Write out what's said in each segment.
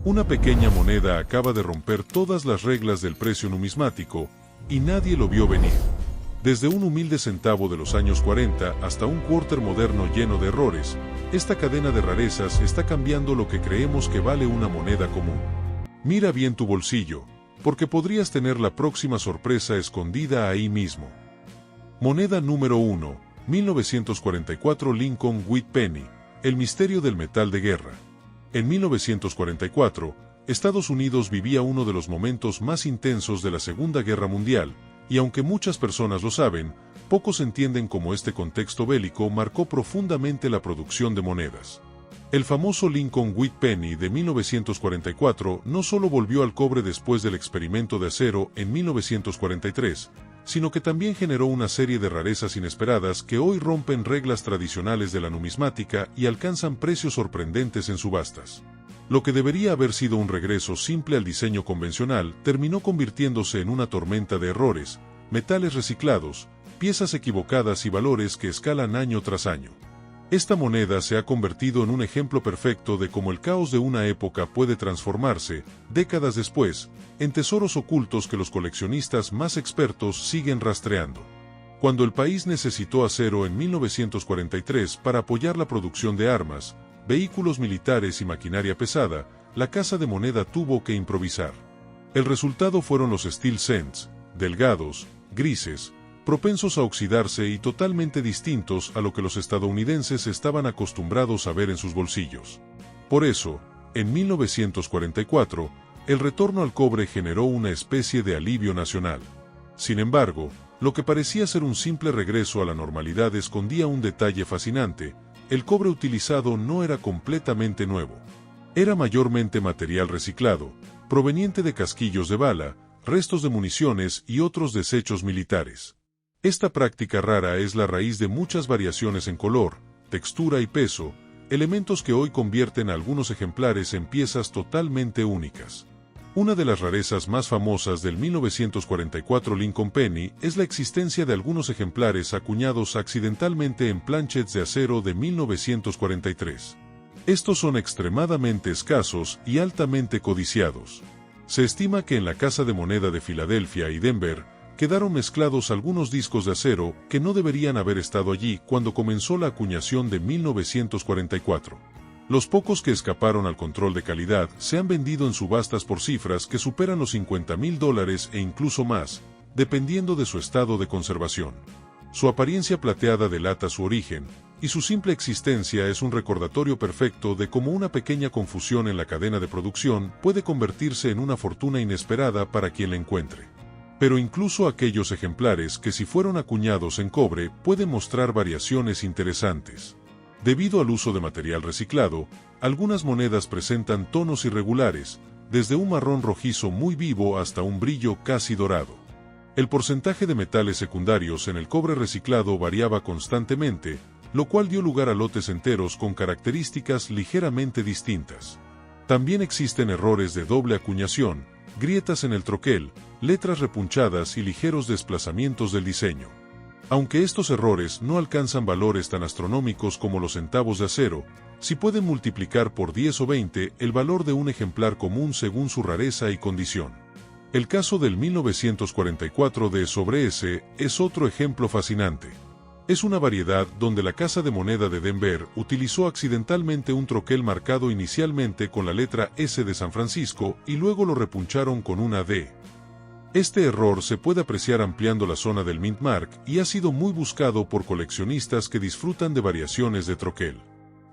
Una pequeña moneda acaba de romper todas las reglas del precio numismático, y nadie lo vio venir. Desde un humilde centavo de los años 40 hasta un quarter moderno lleno de errores, esta cadena de rarezas está cambiando lo que creemos que vale una moneda común. Mira bien tu bolsillo, porque podrías tener la próxima sorpresa escondida ahí mismo. Moneda número 1, 1944 Lincoln Wheat Penny, el misterio del metal de guerra. En 1944, Estados Unidos vivía uno de los momentos más intensos de la Segunda Guerra Mundial, y aunque muchas personas lo saben, pocos entienden cómo este contexto bélico marcó profundamente la producción de monedas. El famoso Lincoln Wheat Penny de 1944 no solo volvió al cobre después del experimento de acero en 1943, sino que también generó una serie de rarezas inesperadas que hoy rompen reglas tradicionales de la numismática y alcanzan precios sorprendentes en subastas. Lo que debería haber sido un regreso simple al diseño convencional terminó convirtiéndose en una tormenta de errores, metales reciclados, piezas equivocadas y valores que escalan año tras año. Esta moneda se ha convertido en un ejemplo perfecto de cómo el caos de una época puede transformarse, décadas después, en tesoros ocultos que los coleccionistas más expertos siguen rastreando. Cuando el país necesitó acero en 1943 para apoyar la producción de armas, vehículos militares y maquinaria pesada, la casa de moneda tuvo que improvisar. El resultado fueron los steel cents, delgados, grises, propensos a oxidarse y totalmente distintos a lo que los estadounidenses estaban acostumbrados a ver en sus bolsillos. Por eso, en 1944, el retorno al cobre generó una especie de alivio nacional. Sin embargo, lo que parecía ser un simple regreso a la normalidad escondía un detalle fascinante: el cobre utilizado no era completamente nuevo. Era mayormente material reciclado, proveniente de casquillos de bala, restos de municiones y otros desechos militares. Esta práctica rara es la raíz de muchas variaciones en color, textura y peso, elementos que hoy convierten a algunos ejemplares en piezas totalmente únicas. Una de las rarezas más famosas del 1944 Lincoln Penny es la existencia de algunos ejemplares acuñados accidentalmente en planchets de acero de 1943. Estos son extremadamente escasos y altamente codiciados. Se estima que en la Casa de Moneda de Filadelfia y Denver quedaron mezclados algunos discos de acero que no deberían haber estado allí cuando comenzó la acuñación de 1944. Los pocos que escaparon al control de calidad se han vendido en subastas por cifras que superan los $50,000 e incluso más, dependiendo de su estado de conservación. Su apariencia plateada delata su origen, y su simple existencia es un recordatorio perfecto de cómo una pequeña confusión en la cadena de producción puede convertirse en una fortuna inesperada para quien la encuentre. Pero incluso aquellos ejemplares que si fueron acuñados en cobre pueden mostrar variaciones interesantes. Debido al uso de material reciclado, algunas monedas presentan tonos irregulares, desde un marrón rojizo muy vivo hasta un brillo casi dorado. El porcentaje de metales secundarios en el cobre reciclado variaba constantemente, lo cual dio lugar a lotes enteros con características ligeramente distintas. También existen errores de doble acuñación, grietas en el troquel, letras repunchadas y ligeros desplazamientos del diseño. Aunque estos errores no alcanzan valores tan astronómicos como los centavos de acero, sí pueden multiplicar por 10 o 20 el valor de un ejemplar común según su rareza y condición. El caso del 1944 de Sobre S es otro ejemplo fascinante. Es una variedad donde la Casa de Moneda de Denver utilizó accidentalmente un troquel marcado inicialmente con la letra S de San Francisco y luego lo repuncharon con una D. Este error se puede apreciar ampliando la zona del Mint Mark y ha sido muy buscado por coleccionistas que disfrutan de variaciones de troquel.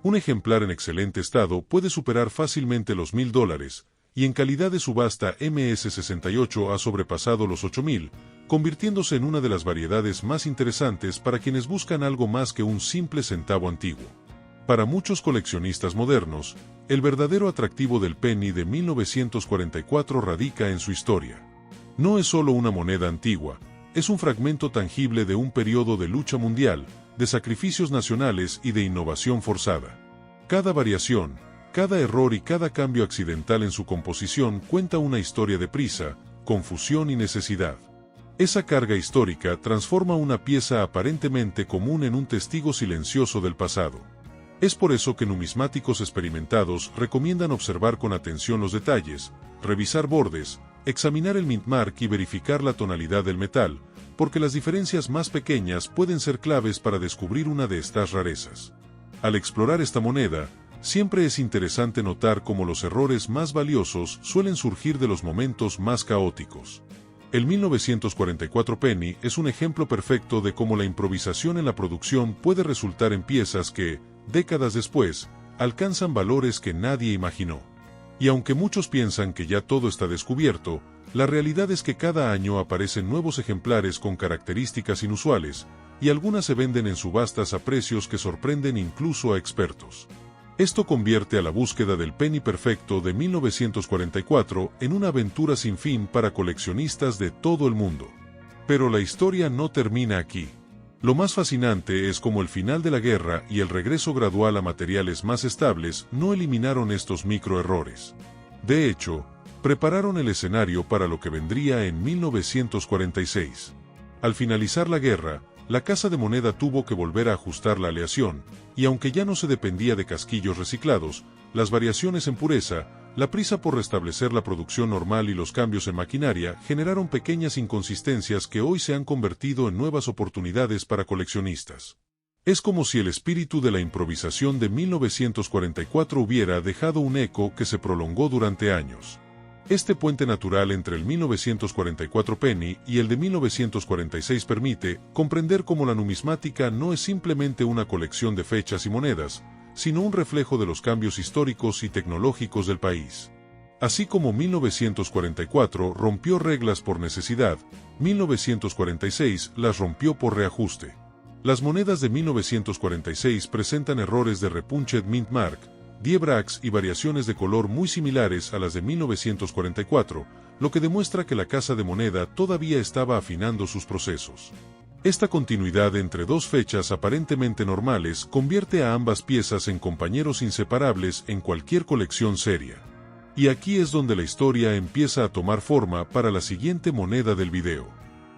Un ejemplar en excelente estado puede superar fácilmente los $1,000, y en calidad de subasta MS68 ha sobrepasado los $8,000, convirtiéndose en una de las variedades más interesantes para quienes buscan algo más que un simple centavo antiguo. Para muchos coleccionistas modernos, el verdadero atractivo del penny de 1944 radica en su historia. No es solo una moneda antigua, es un fragmento tangible de un periodo de lucha mundial, de sacrificios nacionales y de innovación forzada. Cada variación, cada error y cada cambio accidental en su composición cuenta una historia de prisa, confusión y necesidad. Esa carga histórica transforma una pieza aparentemente común en un testigo silencioso del pasado. Es por eso que numismáticos experimentados recomiendan observar con atención los detalles, revisar bordes, examinar el mintmark y verificar la tonalidad del metal, porque las diferencias más pequeñas pueden ser claves para descubrir una de estas rarezas. Al explorar esta moneda, siempre es interesante notar cómo los errores más valiosos suelen surgir de los momentos más caóticos. El 1944 penny es un ejemplo perfecto de cómo la improvisación en la producción puede resultar en piezas que, décadas después, alcanzan valores que nadie imaginó. Y aunque muchos piensan que ya todo está descubierto, la realidad es que cada año aparecen nuevos ejemplares con características inusuales, y algunas se venden en subastas a precios que sorprenden incluso a expertos. Esto convierte a la búsqueda del penny perfecto de 1944 en una aventura sin fin para coleccionistas de todo el mundo. Pero la historia no termina aquí. Lo más fascinante es cómo el final de la guerra y el regreso gradual a materiales más estables no eliminaron estos microerrores. De hecho, prepararon el escenario para lo que vendría en 1946. Al finalizar la guerra, la Casa de Moneda tuvo que volver a ajustar la aleación, y aunque ya no se dependía de casquillos reciclados, las variaciones en pureza, la prisa por restablecer la producción normal y los cambios en maquinaria generaron pequeñas inconsistencias que hoy se han convertido en nuevas oportunidades para coleccionistas. Es como si el espíritu de la improvisación de 1944 hubiera dejado un eco que se prolongó durante años. Este puente natural entre el 1944 penny y el de 1946 permite comprender cómo la numismática no es simplemente una colección de fechas y monedas, sino un reflejo de los cambios históricos y tecnológicos del país. Así como 1944 rompió reglas por necesidad, 1946 las rompió por reajuste. Las monedas de 1946 presentan errores de repunched mint mark, diebrachs y variaciones de color muy similares a las de 1944, lo que demuestra que la Casa de Moneda todavía estaba afinando sus procesos. Esta continuidad entre dos fechas aparentemente normales convierte a ambas piezas en compañeros inseparables en cualquier colección seria. Y aquí es donde la historia empieza a tomar forma para la siguiente moneda del video.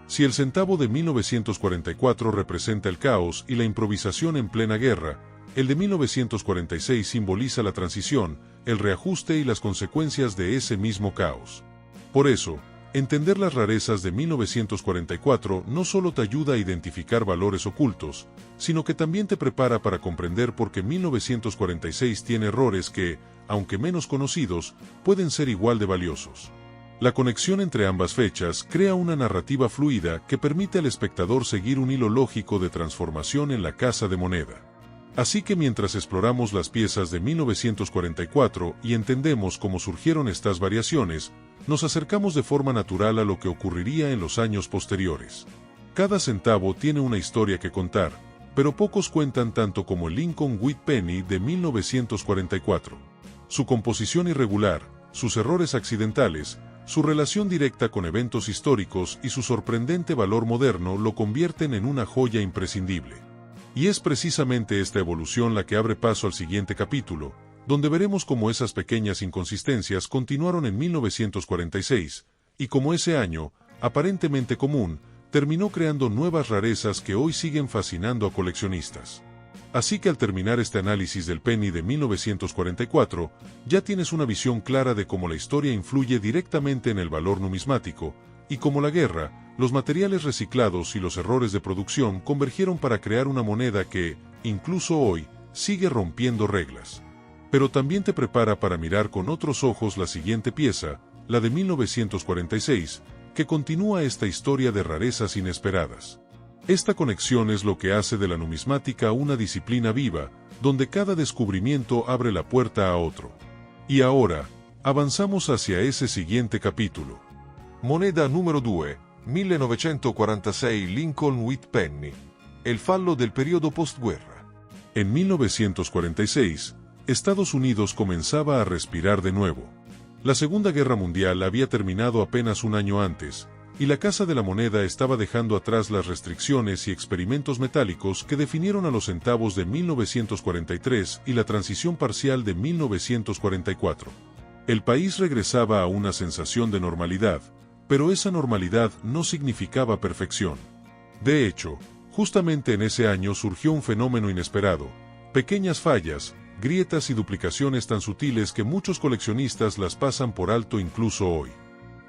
Si el centavo de 1944 representa el caos y la improvisación en plena guerra, el de 1946 simboliza la transición, el reajuste y las consecuencias de ese mismo caos. Por eso, entender las rarezas de 1944 no solo te ayuda a identificar valores ocultos, sino que también te prepara para comprender por qué 1946 tiene errores que, aunque menos conocidos, pueden ser igual de valiosos. La conexión entre ambas fechas crea una narrativa fluida que permite al espectador seguir un hilo lógico de transformación en la Casa de Moneda. Así que mientras exploramos las piezas de 1944 y entendemos cómo surgieron estas variaciones, nos acercamos de forma natural a lo que ocurriría en los años posteriores. Cada centavo tiene una historia que contar, pero pocos cuentan tanto como el Lincoln Wheat Penny de 1944. Su composición irregular, sus errores accidentales, su relación directa con eventos históricos y su sorprendente valor moderno lo convierten en una joya imprescindible. Y es precisamente esta evolución la que abre paso al siguiente capítulo, donde veremos cómo esas pequeñas inconsistencias continuaron en 1946, y cómo ese año, aparentemente común, terminó creando nuevas rarezas que hoy siguen fascinando a coleccionistas. Así que al terminar este análisis del penny de 1944, ya tienes una visión clara de cómo la historia influye directamente en el valor numismático, y cómo la guerra, los materiales reciclados y los errores de producción convergieron para crear una moneda que, incluso hoy, sigue rompiendo reglas. Pero también te prepara para mirar con otros ojos la siguiente pieza, la de 1946, que continúa esta historia de rarezas inesperadas. Esta conexión es lo que hace de la numismática una disciplina viva, donde cada descubrimiento abre la puerta a otro. Y ahora, avanzamos hacia ese siguiente capítulo. Moneta numero 2, 1946 Lincoln Wheat Penny, el fallo del periodo postguerra. En 1946, Estados Unidos comenzaba a respirar de nuevo. La Segunda Guerra Mundial había terminado apenas un año antes, y la Casa de la Moneda estaba dejando atrás las restricciones y experimentos metálicos que definieron a los centavos de 1943 y la transición parcial de 1944. El país regresaba a una sensación de normalidad, pero esa normalidad no significaba perfección. De hecho, justamente en ese año surgió un fenómeno inesperado, Pequeñas fallas, grietas y duplicaciones tan sutiles que muchos coleccionistas las pasan por alto incluso hoy.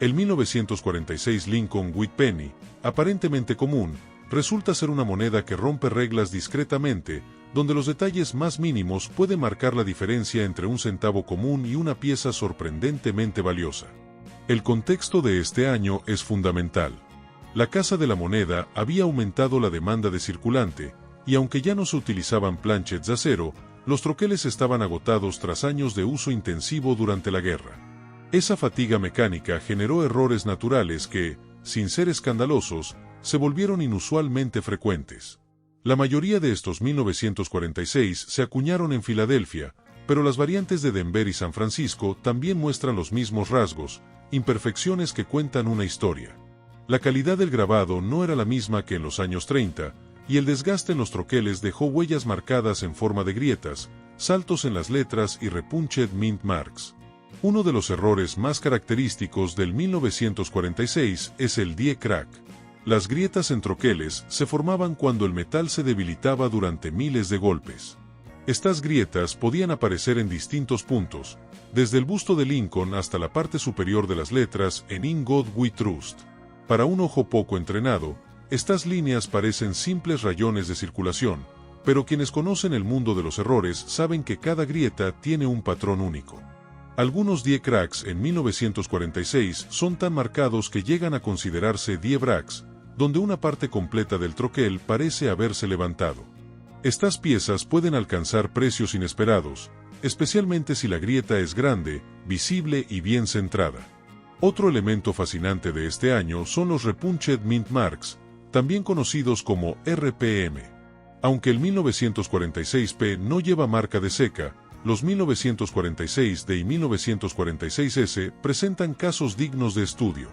El 1946 Lincoln Whitpenny, aparentemente común, resulta ser una moneda que rompe reglas discretamente, donde los detalles más mínimos pueden marcar la diferencia entre un centavo común y una pieza sorprendentemente valiosa. El contexto de este año es fundamental. La Casa de la Moneda había aumentado la demanda de circulante, y aunque ya no se utilizaban planchets de acero, los troqueles estaban agotados tras años de uso intensivo durante la guerra. Esa fatiga mecánica generó errores naturales que, sin ser escandalosos, se volvieron inusualmente frecuentes. La mayoría de estos 1946 se acuñaron en Filadelfia, pero las variantes de Denver y San Francisco también muestran los mismos rasgos, imperfecciones que cuentan una historia. La calidad del grabado no era la misma que en los años 30, y el desgaste en los troqueles dejó huellas marcadas en forma de grietas, saltos en las letras y repunched mint marks. Uno de los errores más característicos del 1946 es el die crack. Las grietas en troqueles se formaban cuando el metal se debilitaba durante miles de golpes. Estas grietas podían aparecer en distintos puntos, desde el busto de Lincoln hasta la parte superior de las letras en In God We Trust. Para un ojo poco entrenado, estas líneas parecen simples rayones de circulación, pero quienes conocen el mundo de los errores saben que cada grieta tiene un patrón único. Algunos die cracks en 1946 son tan marcados que llegan a considerarse die bracks, donde una parte completa del troquel parece haberse levantado. Estas piezas pueden alcanzar precios inesperados, especialmente si la grieta es grande, visible y bien centrada. Otro elemento fascinante de este año son los repunched mint marks, también conocidos como RPM. Aunque el 1946P no lleva marca de seca, los 1946D y 1946S presentan casos dignos de estudio.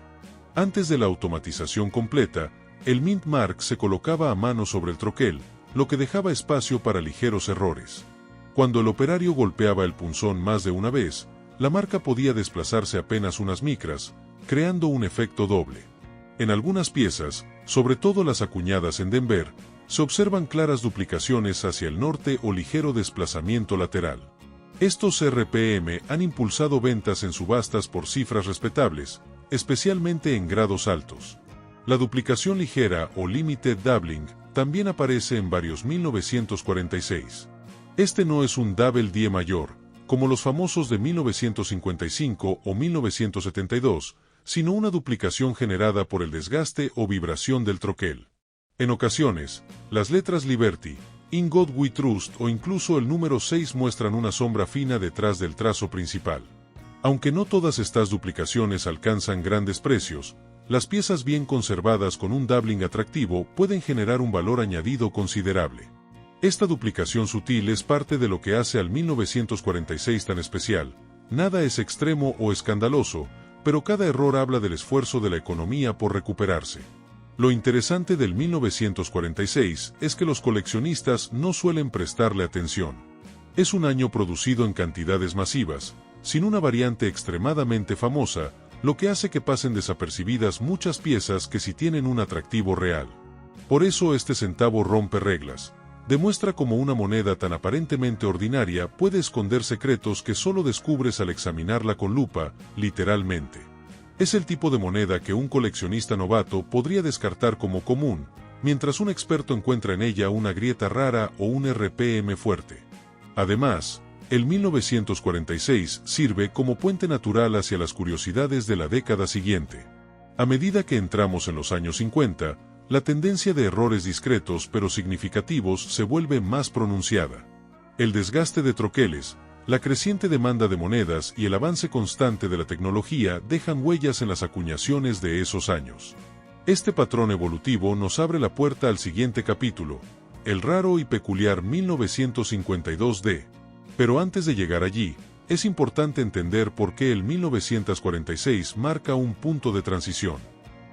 Antes de la automatización completa, el mint mark se colocaba a mano sobre el troquel, lo que dejaba espacio para ligeros errores. Cuando el operario golpeaba el punzón más de una vez, la marca podía desplazarse apenas unas micras, creando un efecto doble. En algunas piezas, sobre todo las acuñadas en Denver, se observan claras duplicaciones hacia el norte o ligero desplazamiento lateral. Estos RPM han impulsado ventas en subastas por cifras respetables, especialmente en grados altos. La duplicación ligera o limited doubling también aparece en varios 1946. Este no es un double die mayor, como los famosos de 1955 o 1972, sino una duplicación generada por el desgaste o vibración del troquel. En ocasiones, las letras Liberty, In God We Trust o incluso el número 6 muestran una sombra fina detrás del trazo principal. Aunque no todas estas duplicaciones alcanzan grandes precios, las piezas bien conservadas con un doubling atractivo pueden generar un valor añadido considerable. Esta duplicación sutil es parte de lo que hace al 1946 tan especial. Nada es extremo o escandaloso, pero cada error habla del esfuerzo de la economía por recuperarse. Lo interesante del 1946 es que los coleccionistas no suelen prestarle atención. Es un año producido en cantidades masivas, sin una variante extremadamente famosa, lo que hace que pasen desapercibidas muchas piezas que sí tienen un atractivo real. Por eso este centavo rompe reglas. Demuestra cómo una moneda tan aparentemente ordinaria puede esconder secretos que solo descubres al examinarla con lupa, literalmente. Es el tipo de moneda que un coleccionista novato podría descartar como común, mientras un experto encuentra en ella una grieta rara o un RPM fuerte. Además, el 1946 sirve como puente natural hacia las curiosidades de la década siguiente. A medida que entramos en los años 50, la tendencia de errores discretos pero significativos se vuelve más pronunciada. El desgaste de troqueles, la creciente demanda de monedas y el avance constante de la tecnología dejan huellas en las acuñaciones de esos años. Este patrón evolutivo nos abre la puerta al siguiente capítulo, el raro y peculiar 1952D. Pero antes de llegar allí, es importante entender por qué el 1946 marca un punto de transición.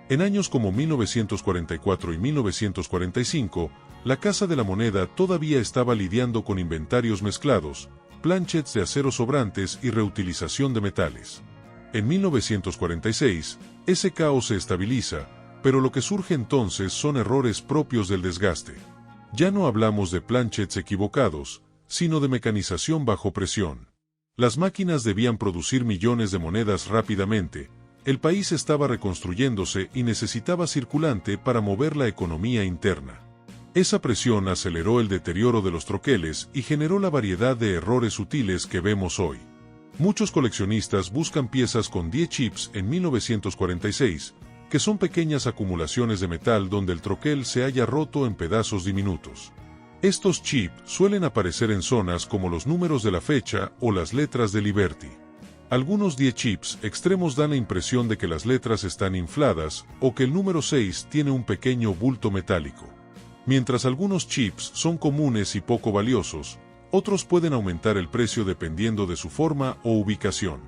En años como 1944 y 1945, la Casa de la Moneda todavía estaba lidiando con inventarios mezclados, planchets de acero sobrantes y reutilización de metales. En 1946, ese caos se estabiliza, pero lo que surge entonces son errores propios del desgaste. Ya no hablamos de planchets equivocados, sino de mecanización bajo presión. Las máquinas debían producir millones de monedas rápidamente, el país estaba reconstruyéndose y necesitaba circulante para mover la economía interna. Esa presión aceleró el deterioro de los troqueles y generó la variedad de errores sutiles que vemos hoy. Muchos coleccionistas buscan piezas con 10 chips en 1946, que son pequeñas acumulaciones de metal donde el troquel se haya roto en pedazos diminutos. Estos chips suelen aparecer en zonas como los números de la fecha o las letras de Liberty. Algunos 10 chips extremos dan la impresión de que las letras están infladas o que el número 6 tiene un pequeño bulto metálico. Mientras algunos chips son comunes y poco valiosos, otros pueden aumentar el precio dependiendo de su forma o ubicación.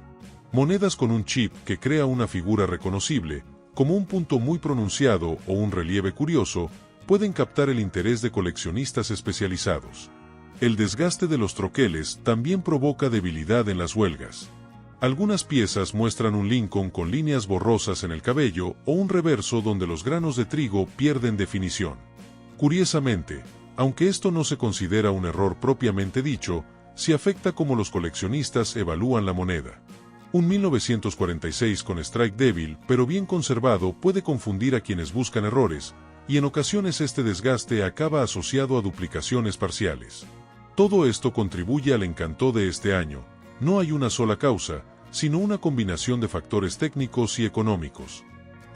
Monedas con un chip que crea una figura reconocible, como un punto muy pronunciado o un relieve curioso, pueden captar el interés de coleccionistas especializados. El desgaste de los troqueles también provoca debilidad en las huelgas. Algunas piezas muestran un Lincoln con líneas borrosas en el cabello o un reverso donde los granos de trigo pierden definición. Curiosamente, aunque esto no se considera un error propiamente dicho, sí afecta cómo los coleccionistas evalúan la moneda. Un 1946 con strike débil pero bien conservado puede confundir a quienes buscan errores, y en ocasiones este desgaste acaba asociado a duplicaciones parciales. Todo esto contribuye al encanto de este año. No hay una sola causa, sino una combinación de factores técnicos y económicos.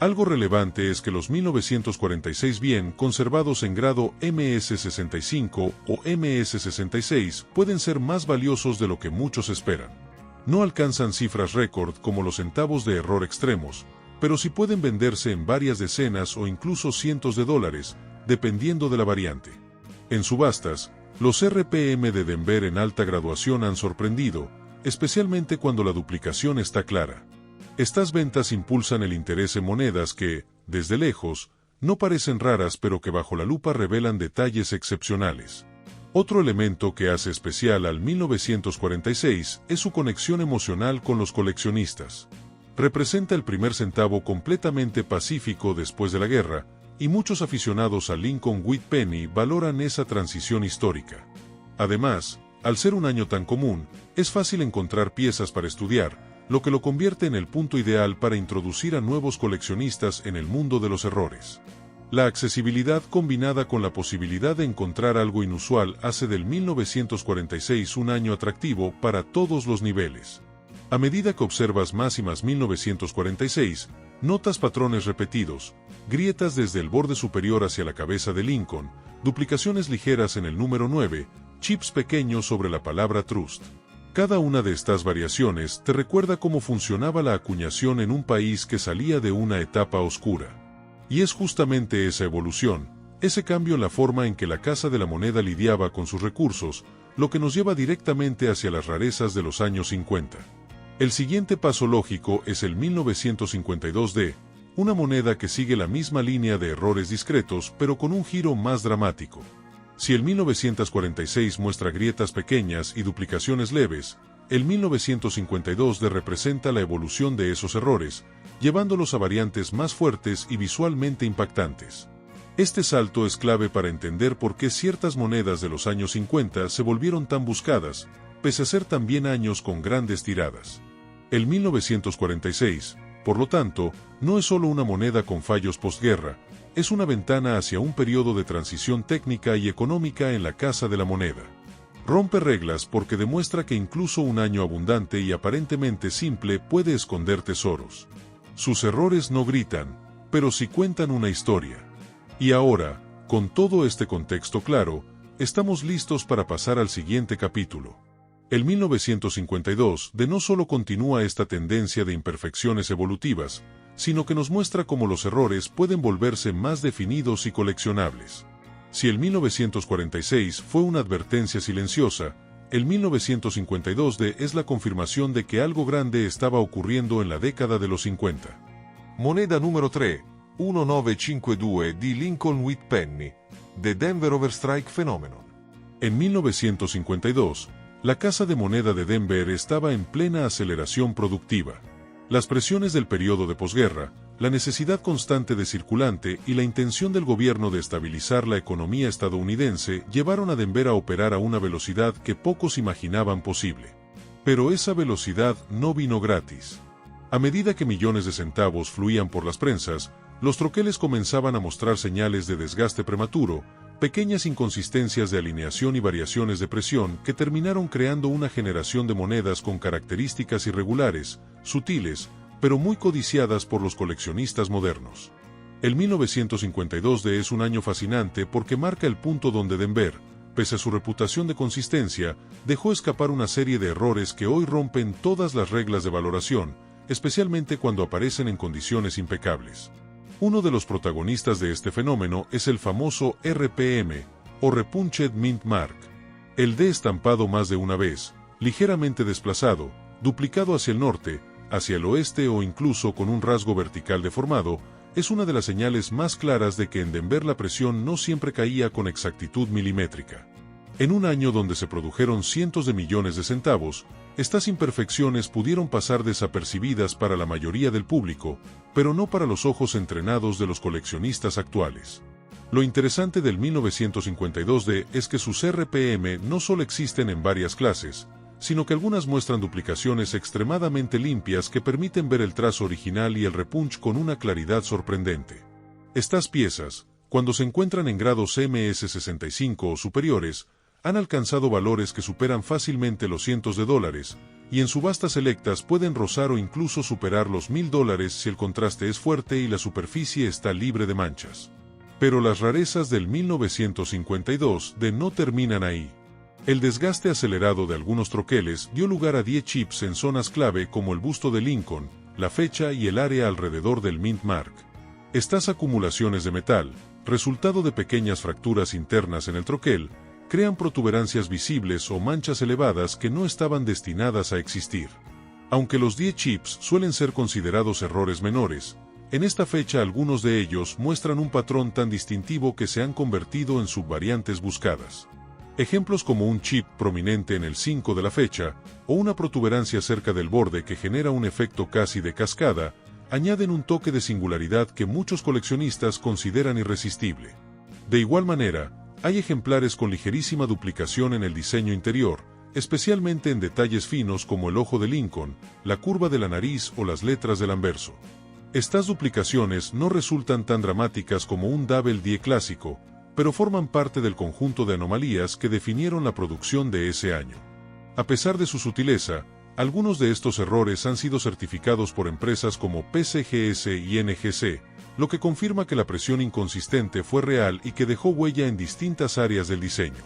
Algo relevante es que los 1946 bien conservados en grado MS65 o MS66 pueden ser más valiosos de lo que muchos esperan. No alcanzan cifras récord como los centavos de error extremos, pero sí pueden venderse en varias decenas o incluso cientos de dólares, dependiendo de la variante. En subastas, los RPM de Denver en alta graduación han sorprendido, especialmente cuando la duplicación está clara. Estas ventas impulsan el interés en monedas que, desde lejos, no parecen raras pero que bajo la lupa revelan detalles excepcionales. Otro elemento que hace especial al 1946 es su conexión emocional con los coleccionistas. Representa el primer centavo completamente pacífico después de la guerra, y muchos aficionados a Lincoln with Penny valoran esa transición histórica. Además, al ser un año tan común, es fácil encontrar piezas para estudiar, lo que lo convierte en el punto ideal para introducir a nuevos coleccionistas en el mundo de los errores. La accesibilidad combinada con la posibilidad de encontrar algo inusual hace del 1946 un año atractivo para todos los niveles. A medida que observas más y más 1946, notas patrones repetidos, grietas desde el borde superior hacia la cabeza de Lincoln, duplicaciones ligeras en el número 9, chips pequeños sobre la palabra Trust. Cada una de estas variaciones te recuerda cómo funcionaba la acuñación en un país que salía de una etapa oscura. Y es justamente esa evolución, ese cambio en la forma en que la Casa de la Moneda lidiaba con sus recursos, lo que nos lleva directamente hacia las rarezas de los años 50. El siguiente paso lógico es el 1952D, una moneda que sigue la misma línea de errores discretos pero con un giro más dramático. Si el 1946 muestra grietas pequeñas y duplicaciones leves, el 1952D representa la evolución de esos errores, llevándolos a variantes más fuertes y visualmente impactantes. Este salto es clave para entender por qué ciertas monedas de los años 50 se volvieron tan buscadas, pese a ser también años con grandes tiradas. El 1946, por lo tanto, no es solo una moneda con fallos postguerra, es una ventana hacia un periodo de transición técnica y económica en la Casa de la Moneda. Rompe reglas porque demuestra que incluso un año abundante y aparentemente simple puede esconder tesoros. Sus errores no gritan, pero sí cuentan una historia. Y ahora, con todo este contexto claro, estamos listos para pasar al siguiente capítulo. El 1952D no solo continúa esta tendencia de imperfecciones evolutivas, sino que nos muestra cómo los errores pueden volverse más definidos y coleccionables. Si el 1946 fue una advertencia silenciosa, el 1952D es la confirmación de que algo grande estaba ocurriendo en la década de los 50. Moneda numero 3, 1952 di Lincoln with Penny, The Denver Overstrike Phenomenon. En 1952, la Casa de Moneda de Denver estaba en plena aceleración productiva. Las presiones del periodo de posguerra, la necesidad constante de circulante y la intención del gobierno de estabilizar la economía estadounidense llevaron a Denver a operar a una velocidad que pocos imaginaban posible. Pero esa velocidad no vino gratis. A medida que millones de centavos fluían por las prensas, los troqueles comenzaban a mostrar señales de desgaste prematuro, pequeñas inconsistencias de alineación y variaciones de presión que terminaron creando una generación de monedas con características irregulares, sutiles, pero muy codiciadas por los coleccionistas modernos. El 1952 es un año fascinante porque marca el punto donde Denver, pese a su reputación de consistencia, dejó escapar una serie de errores que hoy rompen todas las reglas de valoración, especialmente cuando aparecen en condiciones impecables. Uno de los protagonistas de este fenómeno es el famoso RPM, o Repunched Mint Mark. El D estampado más de una vez, ligeramente desplazado, duplicado hacia el norte, hacia el oeste o incluso con un rasgo vertical deformado, es una de las señales más claras de que en Denver la presión no siempre caía con exactitud milimétrica. En un año donde se produjeron cientos de millones de centavos, estas imperfecciones pudieron pasar desapercibidas para la mayoría del público, pero no para los ojos entrenados de los coleccionistas actuales. Lo interesante del 1952D es que sus RPM no solo existen en varias clases, sino que algunas muestran duplicaciones extremadamente limpias que permiten ver el trazo original y el repunch con una claridad sorprendente. Estas piezas, cuando se encuentran en grados MS65 o superiores, han alcanzado valores que superan fácilmente los cientos de dólares, y en subastas selectas pueden rozar o incluso superar los $1000 si el contraste es fuerte y la superficie está libre de manchas. Pero las rarezas del 1952D no terminan ahí. El desgaste acelerado de algunos troqueles dio lugar a 10 chips en zonas clave como el busto de Lincoln, la fecha y el área alrededor del Mint Mark. Estas acumulaciones de metal, resultado de pequeñas fracturas internas en el troquel, crean protuberancias visibles o manchas elevadas que no estaban destinadas a existir. Aunque los 10 chips suelen ser considerados errores menores, en esta fecha algunos de ellos muestran un patrón tan distintivo que se han convertido en subvariantes buscadas. Ejemplos como un chip prominente en el 5 de la fecha, o una protuberancia cerca del borde que genera un efecto casi de cascada, añaden un toque de singularidad que muchos coleccionistas consideran irresistible. De igual manera, hay ejemplares con ligerísima duplicación en el diseño interior, especialmente en detalles finos como el ojo de Lincoln, la curva de la nariz o las letras del anverso. Estas duplicaciones no resultan tan dramáticas como un Double D clásico, pero forman parte del conjunto de anomalías que definieron la producción de ese año. A pesar de su sutileza, algunos de estos errores han sido certificados por empresas como PCGS y NGC, lo que confirma que la presión inconsistente fue real y que dejó huella en distintas áreas del diseño.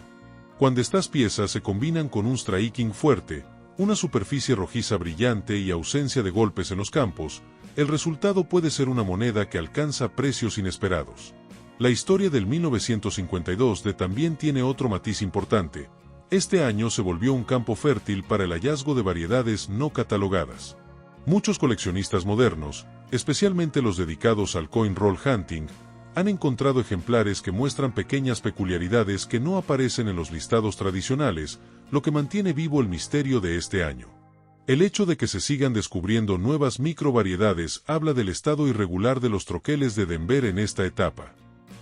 Cuando estas piezas se combinan con un striking fuerte, una superficie rojiza brillante y ausencia de golpes en los campos, el resultado puede ser una moneda que alcanza precios inesperados. La historia del 1952D también tiene otro matiz importante. Este año se volvió un campo fértil para el hallazgo de variedades no catalogadas. Muchos coleccionistas modernos, especialmente los dedicados al coin roll hunting, han encontrado ejemplares que muestran pequeñas peculiaridades que no aparecen en los listados tradicionales, lo que mantiene vivo el misterio de este año. El hecho de que se sigan descubriendo nuevas microvariedades habla del estado irregular de los troqueles de Denver en esta etapa.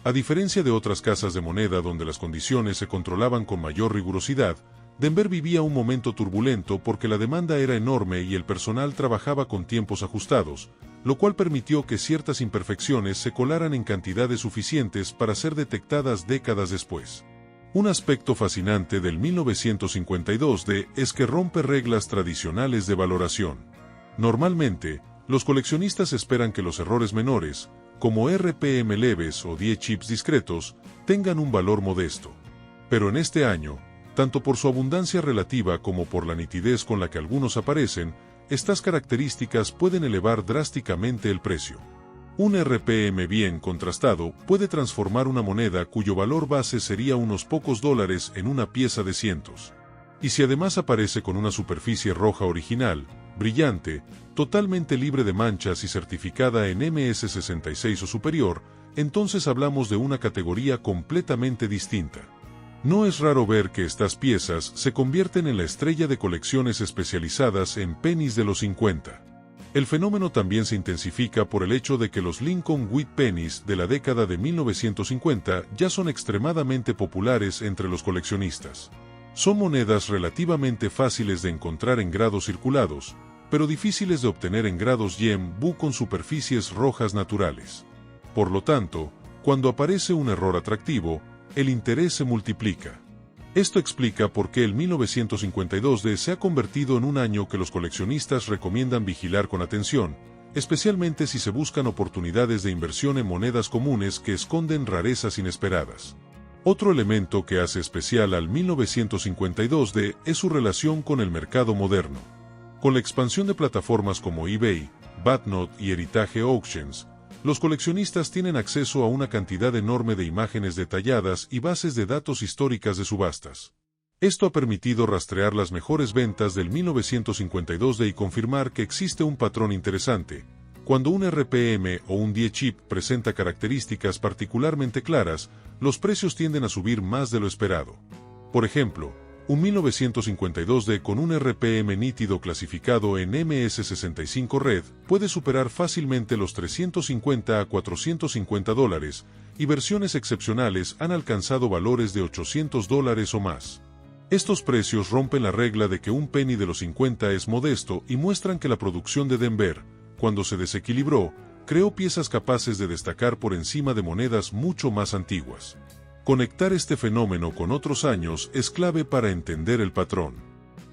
A diferencia de otras casas de moneda donde las condiciones se controlaban con mayor rigurosidad, Denver vivía un momento turbulento porque la demanda era enorme y el personal trabajaba con tiempos ajustados, lo cual permitió que ciertas imperfecciones se colaran en cantidades suficientes para ser detectadas décadas después. Un aspecto fascinante del 1952D es que rompe reglas tradicionales de valoración. Normalmente, los coleccionistas esperan que los errores menores, como RPM leves o 10 chips discretos, tengan un valor modesto. Pero en este año, tanto por su abundancia relativa como por la nitidez con la que algunos aparecen, estas características pueden elevar drásticamente el precio. Un RPM bien contrastado puede transformar una moneda cuyo valor base sería unos pocos dólares en una pieza de cientos. Y si además aparece con una superficie roja original, brillante, totalmente libre de manchas y certificada en MS66 o superior, entonces hablamos de una categoría completamente distinta. No es raro ver que estas piezas se convierten en la estrella de colecciones especializadas en pennies de los 50. El fenómeno también se intensifica por el hecho de que los Lincoln Wheat Pennies de la década de 1950 ya son extremadamente populares entre los coleccionistas. Son monedas relativamente fáciles de encontrar en grados circulados, pero difíciles de obtener en grados Yen-Bu con superficies rojas naturales. Por lo tanto, cuando aparece un error atractivo, el interés se multiplica. Esto explica por qué el 1952D se ha convertido en un año que los coleccionistas recomiendan vigilar con atención, especialmente si se buscan oportunidades de inversión en monedas comunes que esconden rarezas inesperadas. Otro elemento que hace especial al 1952D es su relación con el mercado moderno. Con la expansión de plataformas como eBay, Batnot y Heritage Auctions, los coleccionistas tienen acceso a una cantidad enorme de imágenes detalladas y bases de datos históricas de subastas. Esto ha permitido rastrear las mejores ventas del 1952D y confirmar que existe un patrón interesante. Cuando un RPM o un Die chip presenta características particularmente claras, los precios tienden a subir más de lo esperado. Por ejemplo, un 1952D con un RPM nítido clasificado en MS65 Red puede superar fácilmente los $350 a $450, y versiones excepcionales han alcanzado valores de $800 o más. Estos precios rompen la regla de que un penny de los 50 es modesto y muestran que la producción de Denver, cuando se desequilibró, creó piezas capaces de destacar por encima de monedas mucho más antiguas. Conectar este fenómeno con otros años es clave para entender el patrón.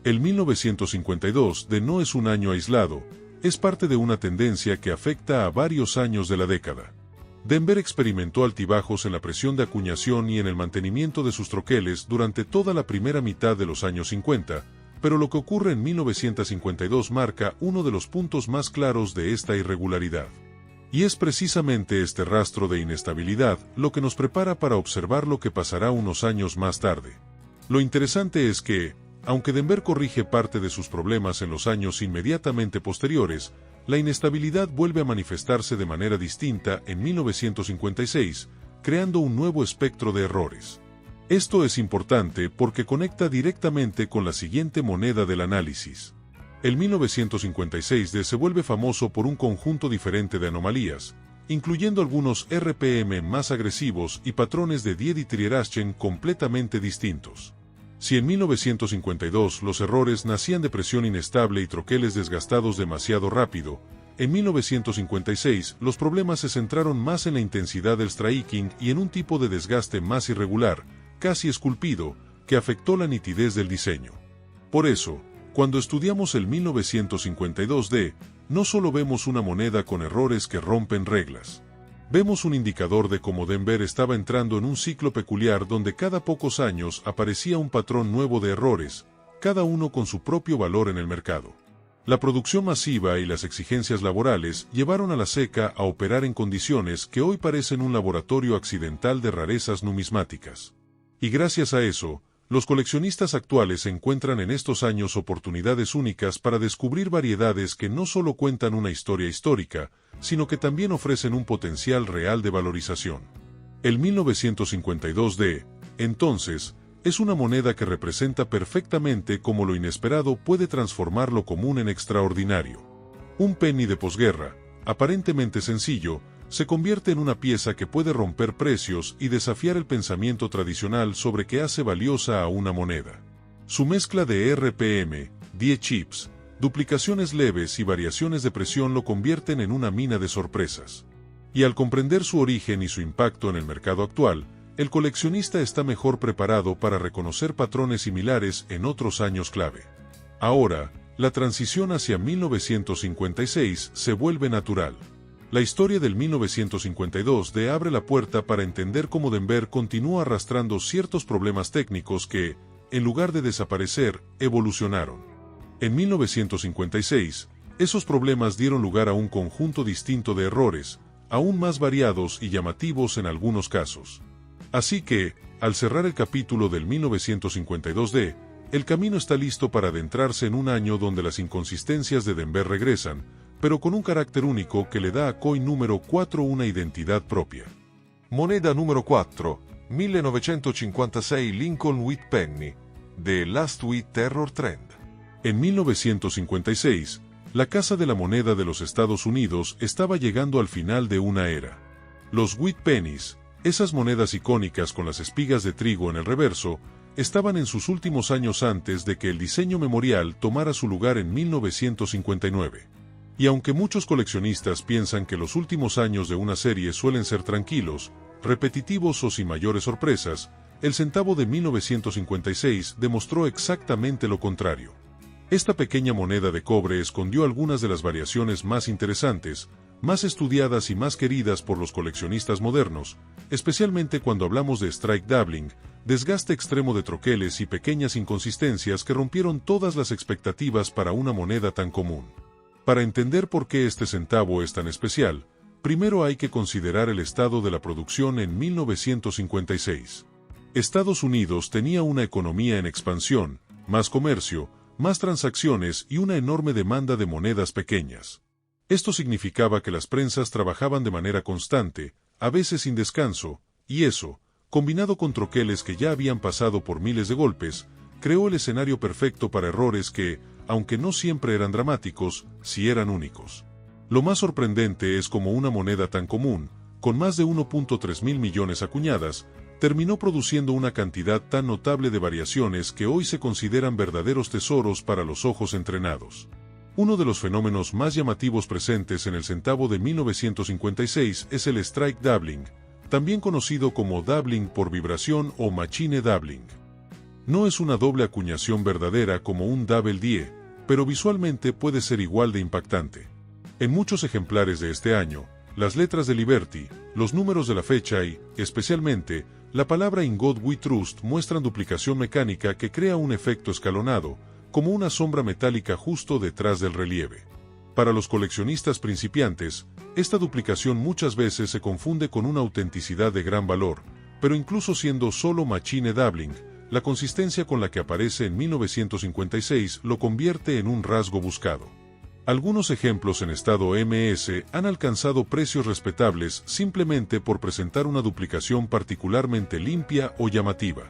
El 1952D no es un año aislado, es parte de una tendencia que afecta a varios años de la década. Denver experimentó altibajos en la presión de acuñación y en el mantenimiento de sus troqueles durante toda la primera mitad de los años 50, pero lo que ocurre en 1952 marca uno de los puntos más claros de esta irregularidad. Y es precisamente este rastro de inestabilidad lo que nos prepara para observar lo que pasará unos años más tarde. Lo interesante es que, aunque Denver corrige parte de sus problemas en los años inmediatamente posteriores, la inestabilidad vuelve a manifestarse de manera distinta en 1956, creando un nuevo espectro de errores. Esto es importante porque conecta directamente con la siguiente moneda del análisis. El 1956D se vuelve famoso por un conjunto diferente de anomalías, incluyendo algunos RPM más agresivos y patrones de Die Dietrich completamente distintos. Si en 1952 los errores nacían de presión inestable y troqueles desgastados demasiado rápido, en 1956 los problemas se centraron más en la intensidad del striking y en un tipo de desgaste más irregular, casi esculpido, que afectó la nitidez del diseño. Por eso, cuando estudiamos el 1952D, no solo vemos una moneda con errores que rompen reglas. Vemos un indicador de cómo Denver estaba entrando en un ciclo peculiar donde cada pocos años aparecía un patrón nuevo de errores, cada uno con su propio valor en el mercado. La producción masiva y las exigencias laborales llevaron a la SECA a operar en condiciones que hoy parecen un laboratorio accidental de rarezas numismáticas. Y gracias a eso, los coleccionistas actuales encuentran en estos años oportunidades únicas para descubrir variedades que no solo cuentan una historia histórica, sino que también ofrecen un potencial real de valorización. El 1952D, entonces, es una moneda que representa perfectamente cómo lo inesperado puede transformar lo común en extraordinario. Un penny de posguerra, aparentemente sencillo, se convierte en una pieza que puede romper precios y desafiar el pensamiento tradicional sobre qué hace valiosa a una moneda. Su mezcla de RPM, Die chips, duplicaciones leves y variaciones de presión lo convierten en una mina de sorpresas. Y al comprender su origen y su impacto en el mercado actual, el coleccionista está mejor preparado para reconocer patrones similares en otros años clave. Ahora, la transición hacia 1956 se vuelve natural. La historia del 1952D abre la puerta para entender cómo Denver continúa arrastrando ciertos problemas técnicos que, en lugar de desaparecer, evolucionaron. En 1956, esos problemas dieron lugar a un conjunto distinto de errores, aún más variados y llamativos en algunos casos. Así que, al cerrar el capítulo del 1952D, el camino está listo para adentrarse en un año donde las inconsistencias de Denver regresan, pero con un carácter único que le da a coin número 4 una identidad propia. Moneda número 4, 1956 Lincoln Wheat Penny, de Last Wheat Terror Trend. En 1956, La Casa de la Moneda de los Estados Unidos estaba llegando al final de una era. Los wheat pennies, esas monedas icónicas con las espigas de trigo en el reverso, estaban en sus últimos años antes de que el diseño memorial tomara su lugar en 1959. Y aunque muchos coleccionistas piensan que los últimos años de una serie suelen ser tranquilos, repetitivos o sin mayores sorpresas, el centavo de 1956 demostró exactamente lo contrario. Esta pequeña moneda de cobre escondió algunas de las variaciones más interesantes, más estudiadas y más queridas por los coleccionistas modernos, especialmente cuando hablamos de strike doubling, desgaste extremo de troqueles y pequeñas inconsistencias que rompieron todas las expectativas para una moneda tan común. Para entender por qué este centavo es tan especial, primero hay que considerar el estado de la producción en 1956. Estados Unidos tenía una economía en expansión, más comercio, más transacciones y una enorme demanda de monedas pequeñas. Esto significaba que las prensas trabajaban de manera constante, a veces sin descanso, y eso, combinado con troqueles que ya habían pasado por miles de golpes, creó el escenario perfecto para errores que, aunque no siempre eran dramáticos, sí eran únicos. Lo más sorprendente es cómo una moneda tan común, con más de 1.3 mil millones acuñadas, terminó produciendo una cantidad tan notable de variaciones que hoy se consideran verdaderos tesoros para los ojos entrenados. Uno de los fenómenos más llamativos presentes en el centavo de 1956 es el strike doubling, también conocido como doubling por vibración o machine doubling. No es una doble acuñación verdadera como un double die, pero visualmente puede ser igual de impactante. En muchos ejemplares de este año, las letras de Liberty, los números de la fecha y, especialmente, la palabra In God We Trust muestran duplicación mecánica que crea un efecto escalonado, como una sombra metálica justo detrás del relieve. Para los coleccionistas principiantes, esta duplicación muchas veces se confunde con una autenticidad de gran valor, pero incluso siendo solo machine doubling, la consistencia con la que aparece en 1956 lo convierte en un rasgo buscado. Algunos ejemplos en estado MS han alcanzado precios respetables simplemente por presentar una duplicación particularmente limpia o llamativa.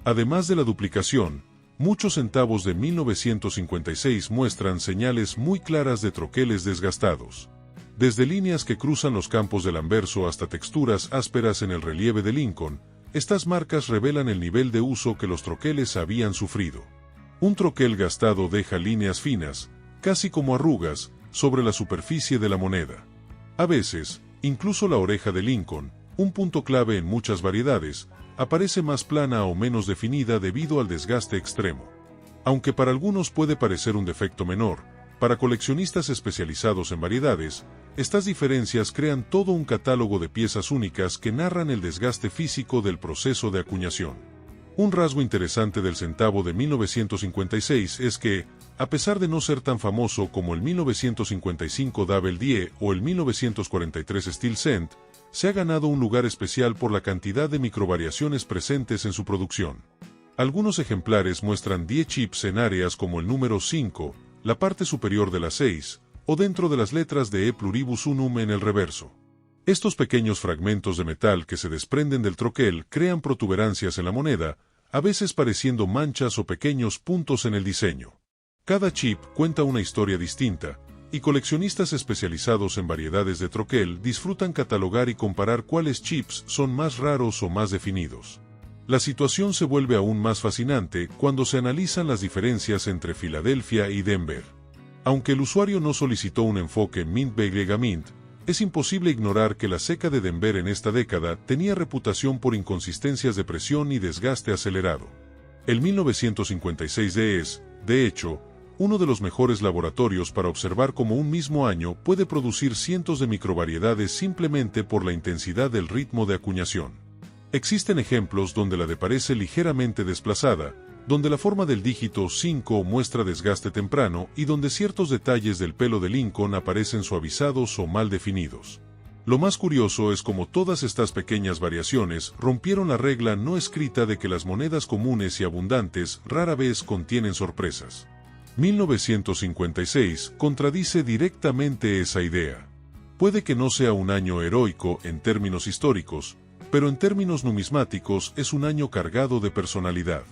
Además de la duplicación, muchos centavos de 1956 muestran señales muy claras de troqueles desgastados. Desde líneas que cruzan los campos del anverso hasta texturas ásperas en el relieve de Lincoln, estas marcas revelan el nivel de uso que los troqueles habían sufrido. Un troquel gastado deja líneas finas, casi como arrugas, sobre la superficie de la moneda. A veces, incluso la oreja de Lincoln, un punto clave en muchas variedades, aparece más plana o menos definida debido al desgaste extremo. Aunque para algunos puede parecer un defecto menor, para coleccionistas especializados en variedades, estas diferencias crean todo un catálogo de piezas únicas que narran el desgaste físico del proceso de acuñación. Un rasgo interesante del centavo de 1956 es que, a pesar de no ser tan famoso como el 1955 Double Die o el 1943 Steel Cent, se ha ganado un lugar especial por la cantidad de microvariaciones presentes en su producción. Algunos ejemplares muestran 10 chips en áreas como el número 5, la parte superior de la 6, o dentro de las letras de E pluribus unum en el reverso. Estos pequeños fragmentos de metal que se desprenden del troquel crean protuberancias en la moneda, a veces pareciendo manchas o pequeños puntos en el diseño. Cada chip cuenta una historia distinta, y coleccionistas especializados en variedades de troquel disfrutan catalogar y comparar cuáles chips son más raros o más definidos. La situación se vuelve aún más fascinante cuando se analizan las diferencias entre Filadelfia y Denver. Aunque el usuario no solicitó un enfoque Mint-Mint, es imposible ignorar que la ceca de Denver en esta década tenía reputación por inconsistencias de presión y desgaste acelerado. El 1956 es, de hecho, uno de los mejores laboratorios para observar cómo un mismo año puede producir cientos de microvariedades simplemente por la intensidad del ritmo de acuñación. Existen ejemplos donde la D parece ligeramente desplazada, donde la forma del dígito 5 muestra desgaste temprano y donde ciertos detalles del pelo de Lincoln aparecen suavizados o mal definidos. Lo más curioso es cómo todas estas pequeñas variaciones rompieron la regla no escrita de que las monedas comunes y abundantes rara vez contienen sorpresas. 1956 contradice directamente esa idea. Puede que no sea un año heroico en términos históricos, pero en términos numismáticos es un año cargado de personalidad.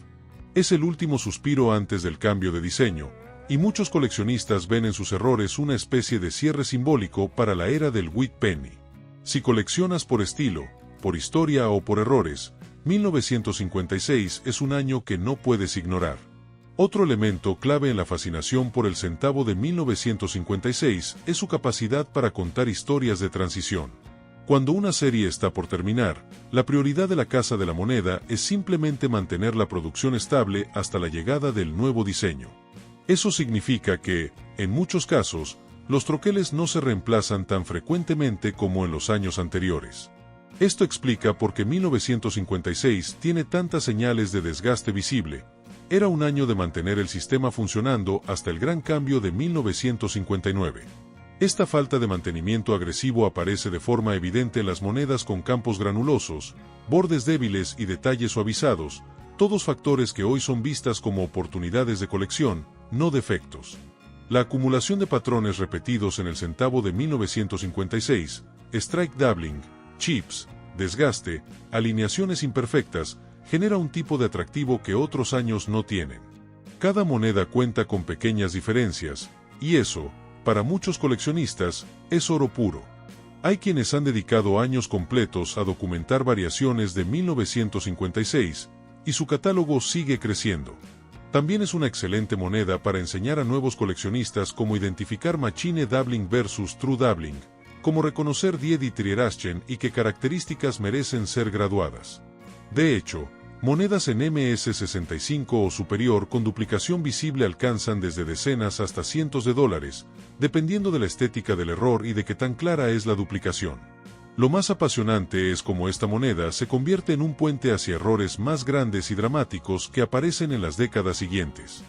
Es el último suspiro antes del cambio de diseño, Y muchos coleccionistas ven en sus errores una especie de cierre simbólico para la era del Wheat Penny. Si coleccionas por estilo, por historia o por errores, 1956 es un año que no puedes ignorar. Otro elemento clave en la fascinación por el centavo de 1956 es su capacidad para contar historias de transición. Cuando una serie está por terminar, la prioridad de la Casa de la Moneda es simplemente mantener la producción estable hasta la llegada del nuevo diseño. Eso significa que, en muchos casos, los troqueles no se reemplazan tan frecuentemente como en los años anteriores. Esto explica por qué 1956 tiene tantas señales de desgaste visible. Era un año de mantener el sistema funcionando hasta el gran cambio de 1959. Esta falta de mantenimiento agresivo aparece de forma evidente en las monedas con campos granulosos, bordes débiles y detalles suavizados, todos factores que hoy son vistas como oportunidades de colección, no defectos. La acumulación de patrones repetidos en el centavo de 1956, strike doubling, chips, desgaste, alineaciones imperfectas, genera un tipo de atractivo que otros años no tienen. Cada moneda cuenta con pequeñas diferencias, y eso, para muchos coleccionistas, es oro puro. Hay quienes han dedicado años completos a documentar variaciones de 1956, y su catálogo sigue creciendo. También es una excelente moneda para enseñar a nuevos coleccionistas cómo identificar Machine Doubling versus True Doubling, cómo reconocer die die Trierastchen y qué características merecen ser graduadas. De hecho, monedas en MS65 o superior con duplicación visible alcanzan desde decenas hasta cientos de dólares, dependiendo de la estética del error y de qué tan clara es la duplicación. Lo más apasionante es cómo esta moneda se convierte en un puente hacia errores más grandes y dramáticos que aparecen en las décadas siguientes.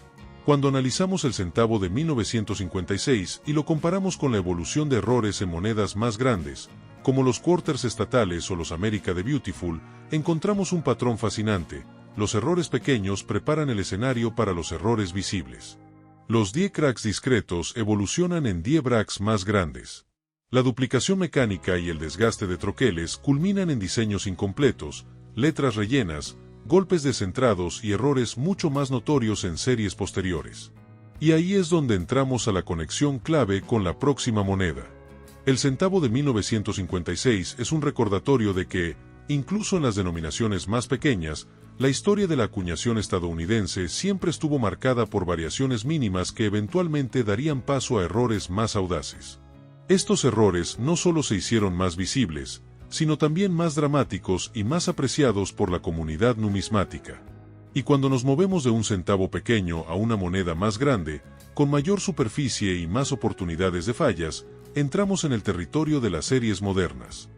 Cuando analizamos el centavo de 1956 y lo comparamos con la evolución de errores en monedas más grandes, como los quarters estatales o los America the Beautiful, encontramos un patrón fascinante. Los errores pequeños preparan el escenario para los errores visibles. Los die cracks discretos evolucionan en die bracks más grandes. La duplicación mecánica y el desgaste de troqueles culminan en diseños incompletos, letras rellenas, golpes descentrados y errores mucho más notorios en series posteriores. Y ahí es donde entramos a la conexión clave con la próxima moneda. El centavo de 1956 es un recordatorio de que, incluso en las denominaciones más pequeñas, la historia de la acuñación estadounidense siempre estuvo marcada por variaciones mínimas que eventualmente darían paso a errores más audaces. Estos errores no solo se hicieron más visibles, sino también más dramáticos y más apreciados por la comunidad numismática. Y cuando nos movemos de un centavo pequeño a una moneda más grande, con mayor superficie y más oportunidades de fallas, entramos en el territorio de las series modernas.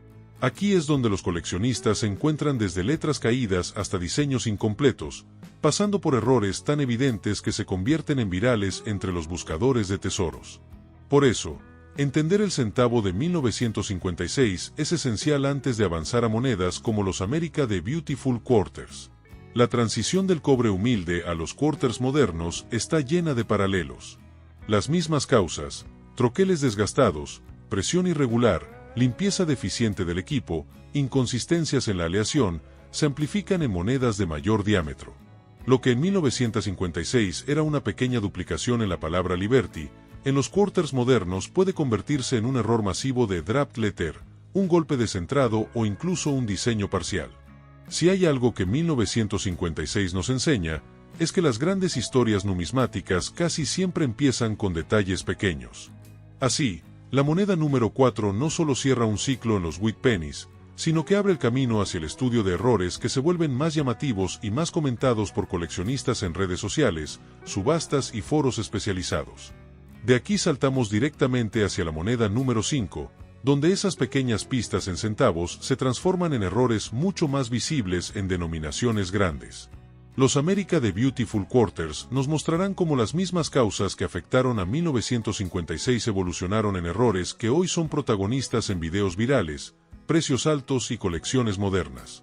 Aquí es donde los coleccionistas se encuentran desde letras caídas hasta diseños incompletos, pasando por errores tan evidentes que se convierten en virales entre los buscadores de tesoros. Por eso, entender el centavo de 1956 es esencial antes de avanzar a monedas como los America the Beautiful Quarters. La transición del cobre humilde a los quarters modernos está llena de paralelos. Las mismas causas, troqueles desgastados, presión irregular, limpieza deficiente del equipo, inconsistencias en la aleación, se amplifican en monedas de mayor diámetro. Lo que en 1956 era una pequeña duplicación en la palabra Liberty, en los quarters modernos puede convertirse en un error masivo de draped letter, un golpe descentrado o incluso un diseño parcial. Si hay algo que 1956 nos enseña, es que las grandes historias numismáticas casi siempre empiezan con detalles pequeños. Así, la moneda número 4 no solo cierra un ciclo en los Wheat Pennies, sino que abre el camino hacia el estudio de errores que se vuelven más llamativos y más comentados por coleccionistas en redes sociales, subastas y foros especializados. De aquí saltamos directamente hacia la moneda número 5, donde esas pequeñas pistas en centavos se transforman en errores mucho más visibles en denominaciones grandes. Los America the Beautiful Quarters nos mostrarán cómo las mismas causas que afectaron a 1956 evolucionaron en errores que hoy son protagonistas en videos virales, precios altos y colecciones modernas.